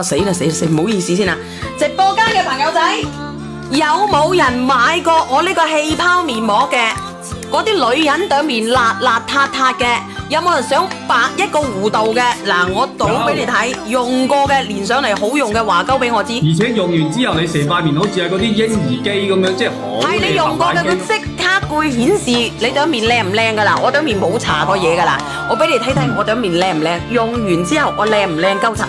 死啦死啦死！唔好意思先啊，直播間嘅朋友仔，有冇人買過我呢個氣泡面膜嘅？嗰啲女人對面邋邋遢遢嘅，有冇人想白一個弧度嘅？嗱，我倒俾你睇，用過嘅連上嚟好用嘅話鳩俾我知。而且用完之後，你成塊面好似係嗰啲嬰兒機咁樣，即係好。係你用過嘅，佢即刻會顯示你對面靚唔靚噶啦。我對面冇搽過嘢噶啦，我俾你睇睇我對面靚唔靚。用完之後我靚唔靚鳩搽。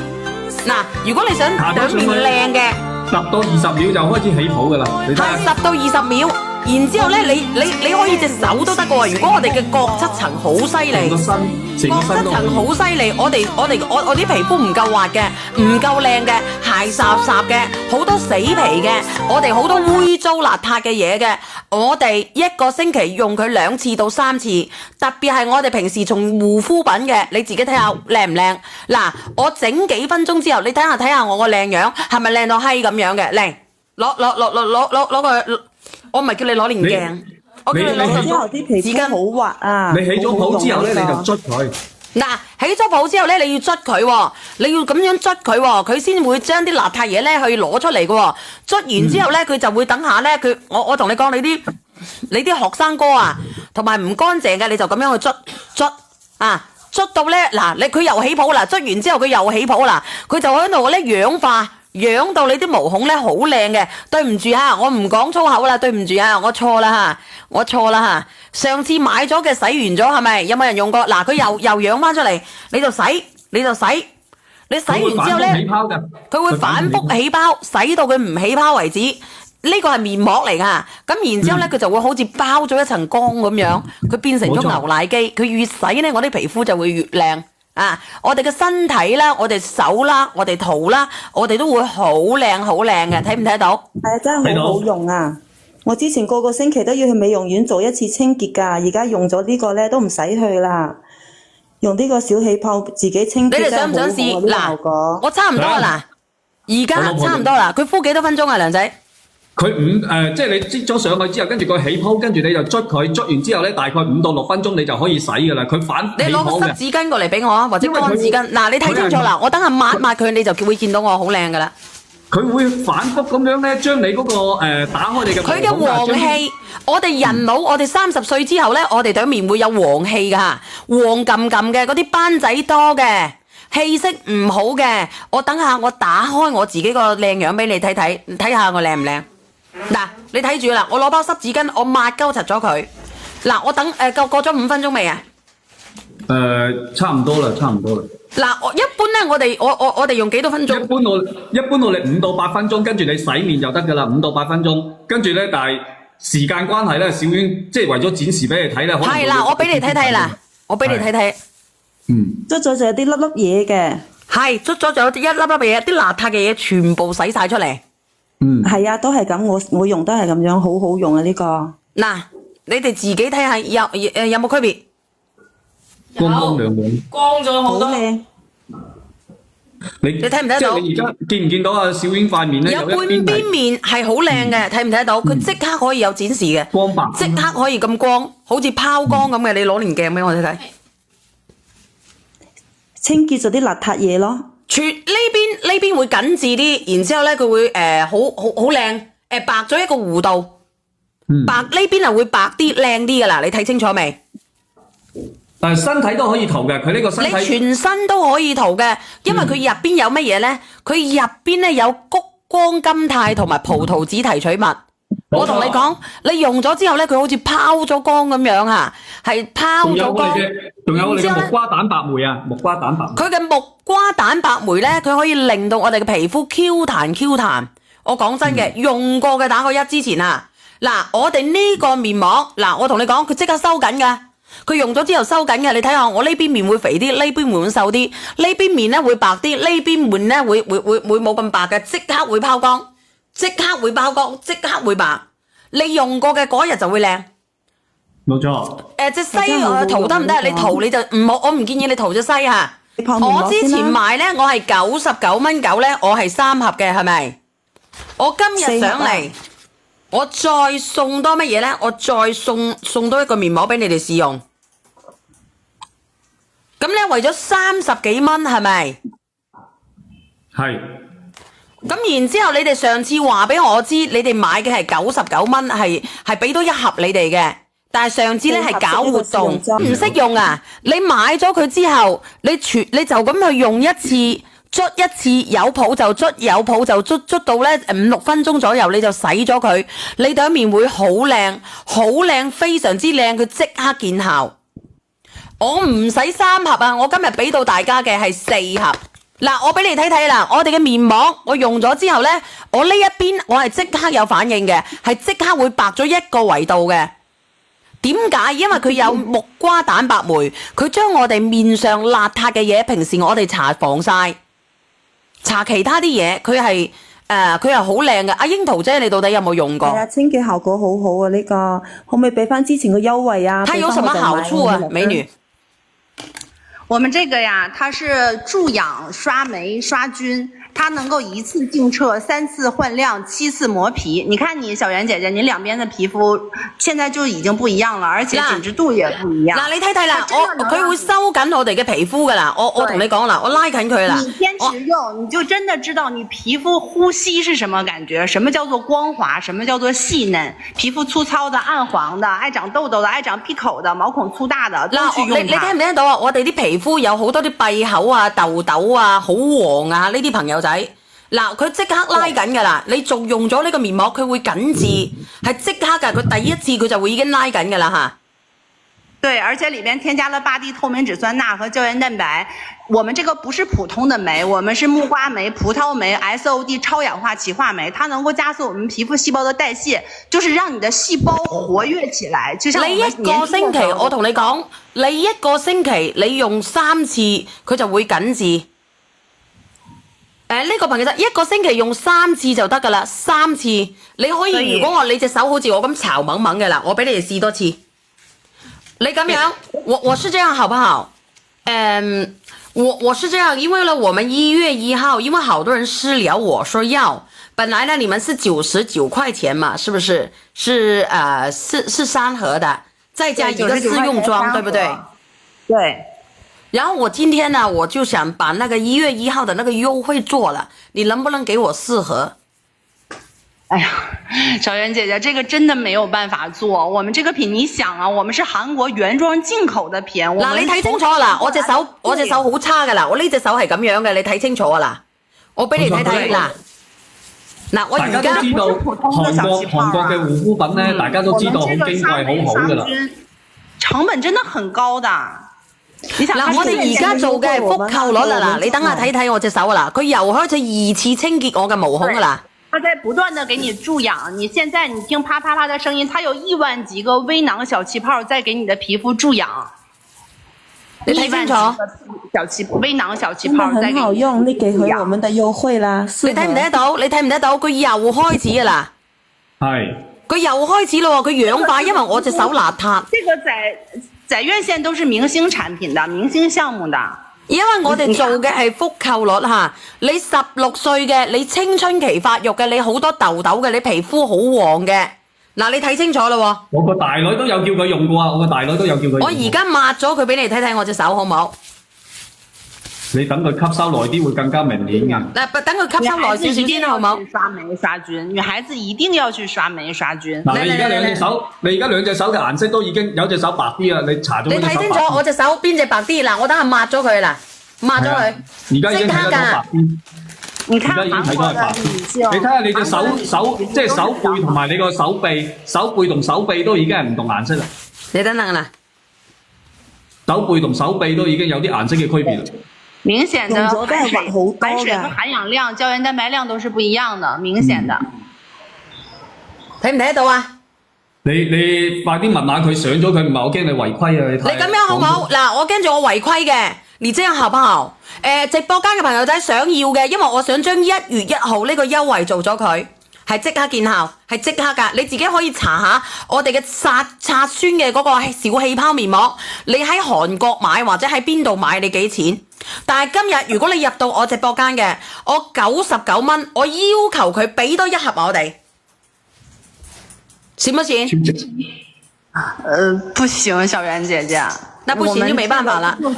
嗱，如果你想對面靚嘅，10到20秒就開始起泡噶啦，你睇下。係10到20秒。然之後咧，你可以隻手都得嘅喎。如果我哋嘅角質層好犀利，角質層好犀利，我啲皮膚唔夠滑嘅，唔夠靚嘅，鞋霎霎嘅，好多死皮嘅，我哋好多污糟邋遢嘅嘢嘅，我哋一個星期用佢2次到3次，特別係我哋平時從護膚品嘅，你自己睇下靚唔靚？嗱，我整幾分鐘之後，你睇下我個靚樣係咪靚到閪咁樣嘅？靚，攞個。我唔係叫你攞連鏡，我叫你攞之後啲皮膚好滑啊！你起咗泡之後咧，你就捽佢。嗱，起咗泡之後咧，你要捽佢喎，你要咁樣捽佢喎，佢先會將啲邋遢嘢咧去攞出嚟嘅喎。捽完之後咧，佢就會等下咧，我同你講，你啲學生哥啊，同埋唔乾淨嘅，你就咁樣去捽啊，捽到咧嗱，佢又起泡啦，捽完之後佢又起泡啦，佢就喺度咧氧化。養到你啲毛孔咧好靚嘅，對唔住嚇，我唔講粗口啦，對唔住嚇，我錯啦嚇，上次買咗嘅洗完咗係咪？有冇人用過？嗱，佢又養翻出嚟，你就洗，你洗完之後咧，佢會反覆起泡，洗到佢唔起泡為止。呢個係面膜嚟㗎，咁然之後咧，佢就會好似包咗一層光咁樣，佢變成咗牛奶機，佢越洗咧，我啲皮膚就會越靚。啊！我哋嘅身體啦，我哋手啦，我哋肚啦，我哋都會好靚好靚嘅，睇唔睇到？係啊，真係好好用啊！我之前個星期都要去美容院做1次清潔㗎，而家用咗呢個咧都唔使去啦，用呢個小氣泡自己清潔。你哋想唔想試？嗱，我差唔多啦，而家差唔多啦。佢敷幾多分鐘啊，梁仔？佢即係你擠咗上去之後，跟住佢起泡，跟住你就捽佢，捽完之後咧，大概5到6分鐘你就可以洗噶啦。佢反起泡嘅。你攞個濕紙巾過嚟俾我啊，或者乾紙巾。嗱，你睇清楚啦，我等下抹佢，你就會見到我好靚噶啦。佢會反覆咁樣咧，將你嗰個打開你嘅。佢嘅黃氣，我哋人老，我哋30歲之後咧，我哋對面會有黃氣噶嚇，黃冚冚嘅嗰啲斑仔多嘅，氣色唔好嘅。我等下我打開我自己個靚樣俾你睇睇，睇下我靚唔靚？嗱，你睇住啦，我攞包濕紙巾，我抹鳩柒咗佢。嗱，我等過咗5分鐘未啊？差唔多啦。嗱，一般咧，我哋用幾多分鐘？一般我哋5到8分鐘，跟住你洗面就得噶啦，5到8分鐘。跟住咧，但係時間關係咧，小娟即係為咗展示俾你睇咧，係啦，我俾你睇睇啦，我俾你睇睇。捽咗就有啲粒粒嘢嘅。係，捽咗就有一粒粒嘢，啲邋遢嘅嘢全部洗晒出嚟。係啊，都係咁，我用都係咁樣，好好用啊呢個。嗱，你哋自己睇下有冇區別？光亮亮，光咗好多。靚。你睇唔睇到？即係你而家見唔見到啊？小英塊面咧有半邊面係好靚嘅，睇唔睇得到？佢即刻可以有展示嘅，光白，即刻可以咁光，好似拋光咁嘅。你攞連鏡俾我睇睇。清潔咗啲邋遢嘢咯。呢邊會緊緻啲，然之後咧佢會好靚，白咗一個弧度，白呢邊係會白啲靚啲噶啦，你睇清楚未？但係身體都可以塗嘅，佢呢個身體你全身都可以塗嘅，因為佢入邊有乜嘢咧？佢入邊咧有谷胱甘肽同埋葡萄籽提取物。我同你講，你用咗之後咧，佢好似拋咗光咁樣啊，係拋咗光。仲有我哋嘅木瓜蛋白酶啊，木瓜蛋白。佢嘅木瓜蛋白酶咧，佢可以令到我哋嘅皮膚 Q 彈。我講真嘅，用過嘅打個1之前啊，嗱，我哋呢個面膜，嗱，我同你講，佢即刻收緊㗎。佢用咗之後收緊嘅，你睇下我呢邊面會肥啲，呢邊面會瘦啲，呢邊面咧會白啲，呢邊面咧會冇咁白嘅，即刻會拋光。即刻會曝光，即刻會白。你用過嘅嗰日就會靚。冇錯。隻西塗得唔得？你塗你就唔好，我唔建議你塗隻西嚇。我之前買咧，我係99蚊9咧，我係3盒嘅，係咪？我今日上嚟，我再送多乜嘢咧？我再送多一個面膜俾你哋試用。咁咧為咗30幾蚊，係咪？係。咁然之後，你哋上次話俾我知，你哋買嘅係99蚊，係俾多一盒你哋嘅。但係上次咧係搞活動，唔識用啊！你買咗佢之後，你就咁去用一次，捽一次，有泡就捽，有泡就捽到咧5-6分鐘左右，你就洗咗佢，你對面會好靚，好靚，非常之靚，佢即刻見效。我唔使3盒啊，我今日俾到大家嘅係4盒。嗱，我俾你睇睇啦，我哋嘅面膜我用咗之後咧，我呢一邊我係即刻有反應嘅，係即刻會白咗1個維度嘅。點解？因為佢有木瓜蛋白酶，佢將我哋面上邋遢嘅嘢，平時我哋搽防曬、搽其他啲嘢，佢係好靚嘅。阿櫻桃姐，你到底有冇用過？係啊，清潔效果好好啊！呢個可唔可以俾翻之前嘅優惠啊？它有什麼好處啊，美女？我們這個呀，它是助養、刷霉、刷菌，它能夠一次淨澈、3次換亮、7次磨皮。你看你小圓姐姐，你兩邊的皮膚現在就已經不一樣了，而且緊緻度也不一樣。嗱，你睇睇啦，佢會收緊我哋嘅皮膚噶啦，我同你講啦，我拉近佢啦。你堅持用，你就真的知道你皮膚呼吸是什麼感覺，什麼叫做光滑，什麼叫做細嫩。皮膚粗糙的、暗黃的、愛長痘痘的、愛長閉口的、毛孔粗大的，都去用它。你聽唔聽到啊？我哋啲皮膚有好多啲閉口啊、痘痘啊、好黃啊，呢啲朋友仔。嗱，佢即刻拉緊噶啦，你仲用咗呢個面膜，佢會緊緻，係即刻噶，佢第一次佢就會已經拉緊噶啦吓。對，而且裏邊添加了8D 透明質酸鈉和膠原蛋白。我們這個不是普通的酶，我們是木瓜酶、葡萄酶、SOD 超氧化歧化酶，它能夠加速我們皮膚細胞的代謝，就是讓你的細胞活躍起來。就像我們你一個星期，我同你講，你一個星期你用3次，佢就會緊緻。呢個朋友仔一個星期用3次就得噶啦，3次你可以。如果你隻手好似我咁巢猛猛嘅啦，我俾你哋試多次。你咁樣，我是這樣好不好？我是這樣，因為呢，我們1月1號，因為好多人私聊我說要，本來呢你們是99塊錢嘛，是不是？是3盒的，再加一個試用裝，對不對？對。然後我今天呢，我就想把那個1月1號的那個優惠做了，你能不能給我4盒？哎呀，小圓姐姐，這個真的沒有辦法做。我們這個品，你想啊，我們是韓國原裝進口的品。嗱，你睇清楚啦，我隻手好差噶啦，我呢隻手係咁樣嘅，你睇清楚啊啦，我俾你睇睇嗱。嗱，我而家知道韓國嘅護膚品咧，大家都知道好矜貴，好好噶啦。成本真的很高的。嗱，我哋而家做嘅係復購率啦，嗱，你等下睇睇我隻手啊嗱，佢又開始2次清潔我嘅毛孔噶啦。它在不斷的給你助養，你現在你聽啪啪啪的聲音，它有1萬幾個微囊小氣泡在給你的皮膚助養。你睇清楚，微囊小氣泡在給你很好用，你給回我們的優惠啦。你睇唔睇得到？你睇唔睇得到？佢又開始噶啦，係，佢又開始咯，佢氧化，因為我隻手邋遢。這個在院線都是明星產品的，明星項目的。因為我哋做嘅係復購率吓，你16歲嘅，你青春期發育嘅，你好多痘痘嘅，你皮膚好黃嘅，嗱，你睇清楚啦。我個大女都有叫佢用過啊，我個大女都有叫佢用過。我而家抹咗佢俾你睇睇我隻手好唔好？你等佢吸收耐啲會更加明顯嘅。嗱，等佢吸收耐少少先好唔好？刷霉刷菌，女孩子一定要去刷霉刷菌。嗱，你而家兩隻手嘅顏色都已經有隻手白啲啊！你搽咗。你睇清楚我隻手邊隻白啲？嗱，我等下抹咗佢啦，抹咗佢。而家已經睇得到白啲。你看韓國嘅女性，你睇下你隻手即係手背同埋你個手臂同手臂都已經係唔同顏色啦。你等等啦，手背同手臂都已經有啲顏色嘅區別啦。明顯的含水和含氧量、膠原蛋白量都是不一樣的，明顯的。睇唔睇得到啊？你快啲問下佢上咗佢，唔係我驚你違規啊！你咁樣好唔好？嗱，我驚住我違規嘅，你這樣好不好？直播間嘅朋友仔想要嘅，因為我想將1月1號呢個優惠做咗佢，係即刻見效，係即刻㗎。你自己可以查下我哋嘅刷酸嘅嗰個小氣泡面膜，你喺韓國買或者喺邊度買你幾錢？但係今日如果你入到我直播間嘅，我99蚊，我要求佢俾多1盒我哋，行不行？不行，小圓姐姐。那不行就沒辦法了。不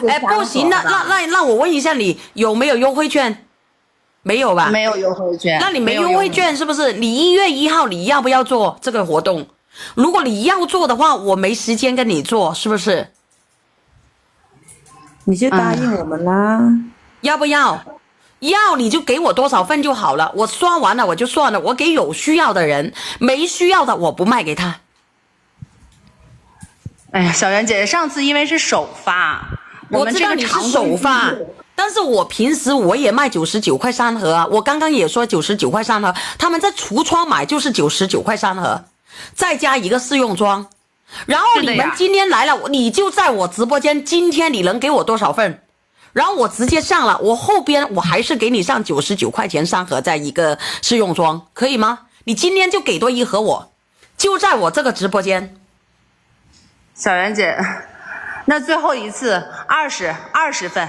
行，那我問一下你有沒有優惠券？没有吧？没有优惠券。那你没优惠券是不是？你1月1号你要不要做这个活动？如果你要做的话，我没时间跟你做，是不是？你就答应我们啦。要不要？要你就给我多少份就好了，我刷完了我就算了，我给有需要的人，没需要的我不卖给他。哎呀，小袁姐姐，上次因为是首发，我们这个知道你是首发，但是我平时我也卖99块3盒啊，我刚刚也说99块3盒，他们在橱窗买就是99块3盒，再加一个试用装。然后你们今天来了，你就在我直播间，今天你能给我多少份？然后我直接上了，我后边我还是给你上99块钱3盒，再一个试用装，可以吗？你今天就给多1盒我，就在我这个直播間。小袁姐，那最後一次20份。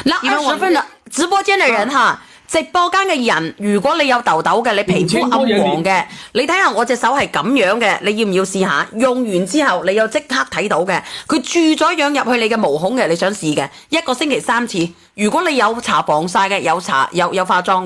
嗱20份啦，直播間嘅人嚇，直播間嘅人，如果你有痘痘嘅，你皮膚暗黃嘅，你睇下我隻手係咁樣嘅，你要唔要試下？用完之後你又即刻睇到嘅，佢注咗樣入去你嘅毛孔嘅，你想試嘅，1個星期3次。如果你有搽防曬嘅，有化妝。